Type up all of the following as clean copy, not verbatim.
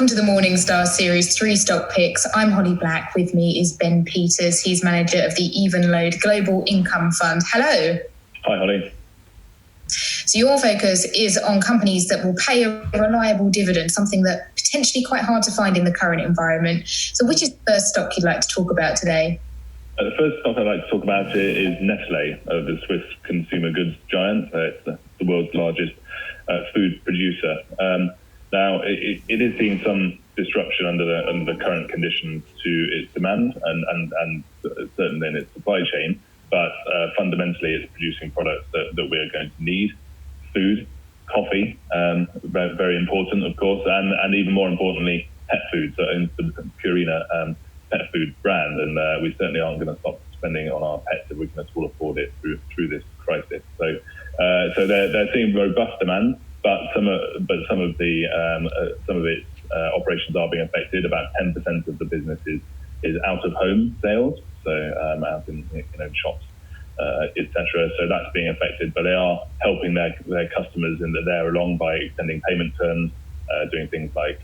Welcome to the Morningstar Series 3 Stock Picks. I'm Holly Black. With me is Ben Peters. He's manager of the Evenlode Global Income Fund. Hello. Hi, Holly. So your focus is on companies that will pay a reliable dividend, something that potentially quite hard to find in the current environment. So which is the first stock you'd like to talk about today? The first stock I'd like to talk about is Nestle, the Swiss consumer goods giant. It's the world's largest food producer. Now, it is seeing some disruption under the current conditions to its demand and certainly in its supply chain, but fundamentally it's producing products that we're going to need. Food, coffee, very, very important, of course, and even more importantly, pet food. So it's the Purina pet food brand, and we certainly aren't going to stop spending on our pets if we can at all afford it through this crisis. So they're seeing robust demand. But some of its operations are being affected. About 10% of the business is out of home sales, so out in shops, etc. So that's being affected. But they are helping their customers in that they're along by extending payment terms, doing things like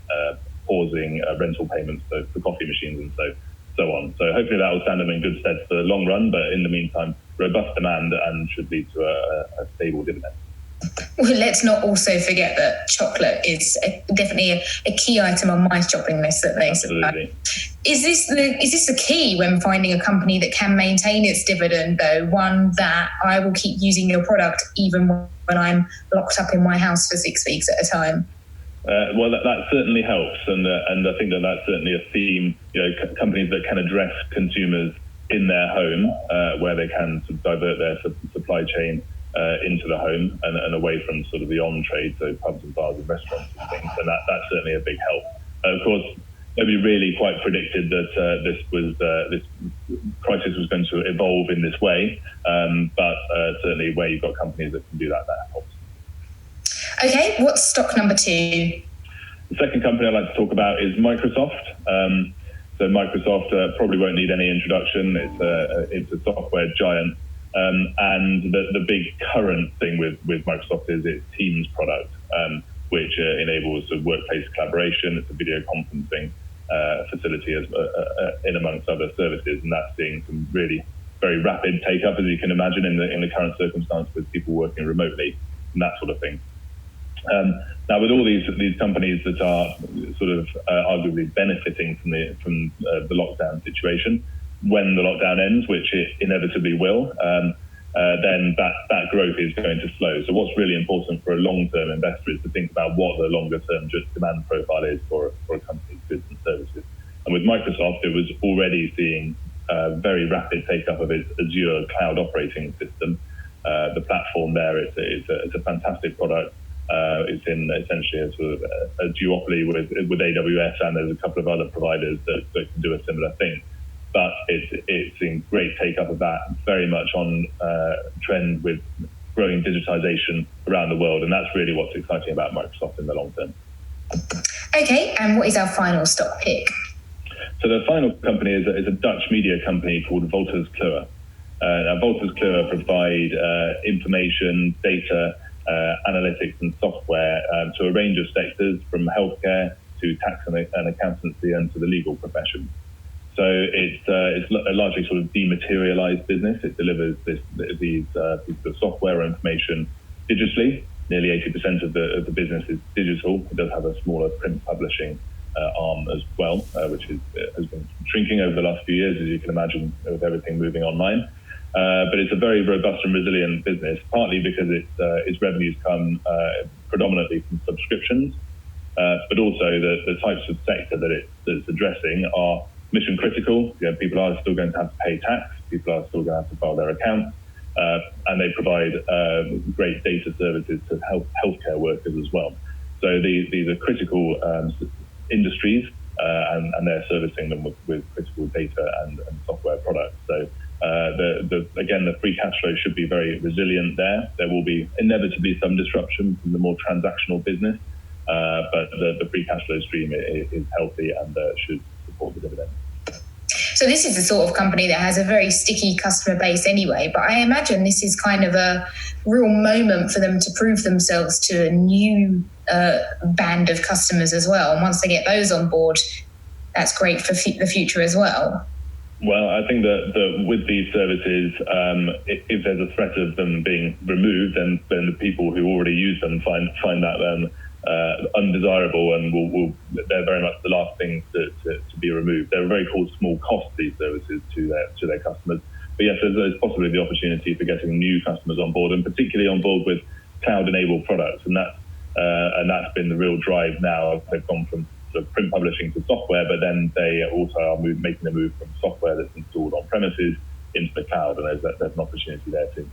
pausing rental payments for coffee machines and so on. So hopefully that will stand them in good stead for the long run. But in the meantime, robust demand and should lead to a stable dividend. Well, let's not also forget that chocolate is definitely a key item on my shopping list that they supply. Is this the key when finding a company that can maintain its dividend, though, one that I will keep using your product even when I'm locked up in my house for 6 weeks at a time? Well, that certainly helps, and I think that's certainly a theme. Companies that can address consumers in their home, where they can sort of divert their supply chain into the home and away from sort of the on-trade, so pubs and bars and restaurants and things, and that's certainly a big help. Of course, nobody really quite predicted that this crisis was going to evolve in this way, but certainly where you've got companies that can do that helps. Okay, what's stock number 2? The second company I'd like to talk about is Microsoft. So Microsoft probably won't need any introduction. It's a software giant. And the big current thing with Microsoft is its Teams product, which enables workplace collaboration. It's a video conferencing facility in amongst other services, and that's seeing some really very rapid take-up, as you can imagine, in the current circumstance with people working remotely and that sort of thing. Now, with all these companies that are sort of arguably benefiting from the lockdown situation, when the lockdown ends, which it inevitably will, then that growth is going to slow. So what's really important for a long-term investor is to think about what the longer-term demand profile is for a company's goods and services. And with Microsoft, it was already seeing very rapid take-up of its Azure cloud operating system. The platform there, it's a fantastic product. It's in essentially a sort of a duopoly with AWS, and there's a couple of other providers that can do a similar thing. But it's in great take-up of that, very much on trend with growing digitization around the world, and that's really what's exciting about Microsoft in the long term. Okay, and what is our final stock pick? So the final company is a Dutch media company called Wolters Kluwer. Now, Wolters Kluwer provide information, data, analytics and software to a range of sectors, from healthcare to tax and accountancy and to the legal profession. So it's a largely sort of dematerialized business. It delivers these pieces of software or information digitally. Nearly 80% of the business is digital. It does have a smaller print publishing arm as well, which has been shrinking over the last few years, as you can imagine, with everything moving online. But it's a very robust and resilient business, partly because its revenues come predominantly from subscriptions, but also the types of sector that it's addressing are mission critical. People are still going to have to pay tax. People are still going to have to file their accounts, and they provide great data services to healthcare workers as well. So these are critical industries, and they're servicing them with critical data and software products. So the free cash flow should be very resilient there. There will be inevitably some disruption from the more transactional business, but the free cash flow stream is healthy and should support the dividend. So this is the sort of company that has a very sticky customer base anyway, but I imagine this is kind of a real moment for them to prove themselves to a new band of customers as well. And once they get those on board, that's great for the future as well. Well, I think that with these services, if there's a threat of them being removed, then the people who already use them find that undesirable, and they're very much the last thing to be removed. They're a very small cost, these services, to their customers. But yes, there's possibly the opportunity for getting new customers on board, and particularly on board with cloud-enabled products, and that's been the real drive now. They've gone from sort of print publishing to software, but then they also are making the move from software that's installed on premises into the cloud, and there's an opportunity there too.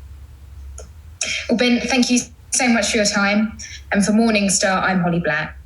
Well, Ben, thank you so much for your time. And for Morningstar, I'm Holly Black.